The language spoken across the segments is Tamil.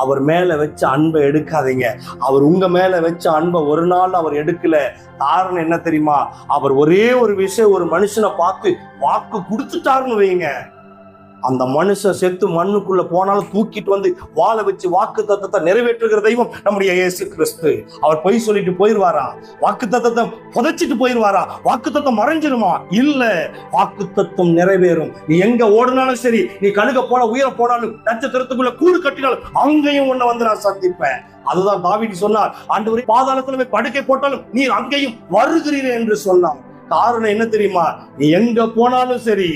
அவர் மேல வச்ச அன்பை எடுக்காதீங்க. அவர் உங்க மேல வச்ச அன்பை ஒரு நாள் அவர் எடுக்கல. காரணம் என்ன தெரியுமா? அவர் ஒரே ஒரு விஷயம், ஒரு மனுஷனை பார்த்து வாக்கு கொடுத்துட்டாருன்னு வைங்க, அந்த மனுஷன் செத்து மண்ணுக்குள்ள போனாலும் தூக்கிட்டு வந்து வாழை வச்சு வாக்கு தத்தத்தை நிறைவேற்றுகிற தெய்வம் நம்முடைய இயேசு கிறிஸ்து. அவர் பொய் சொல்லிட்டு போயிருவாரா? வாக்கு தத்தத்தை புதைச்சிட்டு போயிருவாரா? வாக்கு தத்தம் மறைஞ்சிருமா? இல்ல, வாக்கு தத்தம் நிறைவேறும். நீ எங்க ஓடினாலும் சரி, நீ கழுக போன உயர போனாலும், நட்சத்திரத்துக்குள்ள கூடு கட்டினாலும் அங்கேயும் உன்னை வந்து நான் சந்திப்பேன். அதுதான் தாவீது சொன்னார், ஆண்டவரே பாதாளத்துல போய் படுக்கை போட்டாலும் நீர் அங்கேயும் வருகிறீர் என்று சொன்னார். காரணம் என்ன தெரியுமா? நீ எங்க போனாலும் சரி,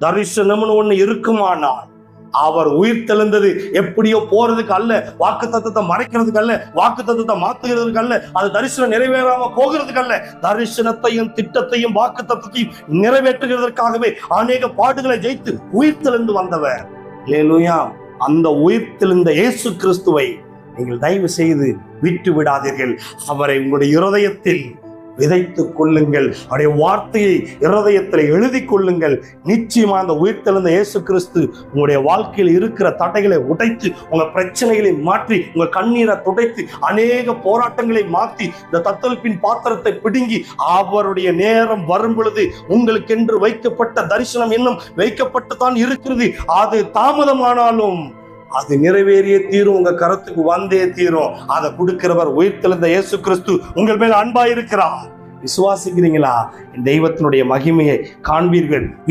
தரிசனம்னு ஒண்ணு இருக்குமானால், அவர் உயிர் தெழுந்தது எப்படியோ போறதுக்கு அல்ல, வாக்கு தத்தத்தை மறைக்கிறதுக்கு அல்ல, வாக்கு தத்தத்தை மாத்துகிறதுக்கு அல்ல, அது தரிசனம் நிறைவேறாம போகிறதுக்கு அல்ல, தரிசனத்தையும் திட்டத்தையும் வாக்கு தத்தத்தையும் நிறைவேற்றுகிறதற்காகவே அநேக பாடுகளை ஜெயித்து உயிர் தெழுந்து வந்தவர். அல்லேலூயா. அந்த உயிர் தெழுந்த இயேசு கிறிஸ்துவை நீங்கள் தயவு செய்து விட்டு விடாதீர்கள். அவரை உங்களுடைய இருதயத்தில் விதைத்துக் கொள்ளுங்கள். அவருடைய வார்த்தையை இருதயத்தில் எழுதி கொள்ளுங்கள். நிச்சயமா அந்த உயிர்த்தெழுந்த இயேசு கிறிஸ்து உங்களுடைய வாழ்க்கையில் இருக்கிற தடைகளை உடைத்து, உங்க பிரச்சனைகளை மாற்றி, உங்க கண்ணீரை துடைத்து, அநேக போராட்டங்களை மாற்றி, இந்த தத்தளிப்பின் பாத்திரத்தை பிடுங்கி, அவருடைய நேரம் வரும் பொழுது உங்களுக்கென்று வைக்கப்பட்ட தரிசனம் இன்னும் வைக்கப்பட்டு தான் இருக்கிறது. அது தாமதமானாலும் அது நிறைவேறியே தீரும், உங்க கரத்துக்கு வந்தே தீரும். அதை கொடுக்கிறவர் உயிர்த்தெழுந்த இயேசு கிறிஸ்து உங்கள் மேல் அன்பா இருக்கிறார். விசுவாசிக்கிறீங்களா? தெய்வத்தினுடைய மகிமையை காண்பீர்கள்.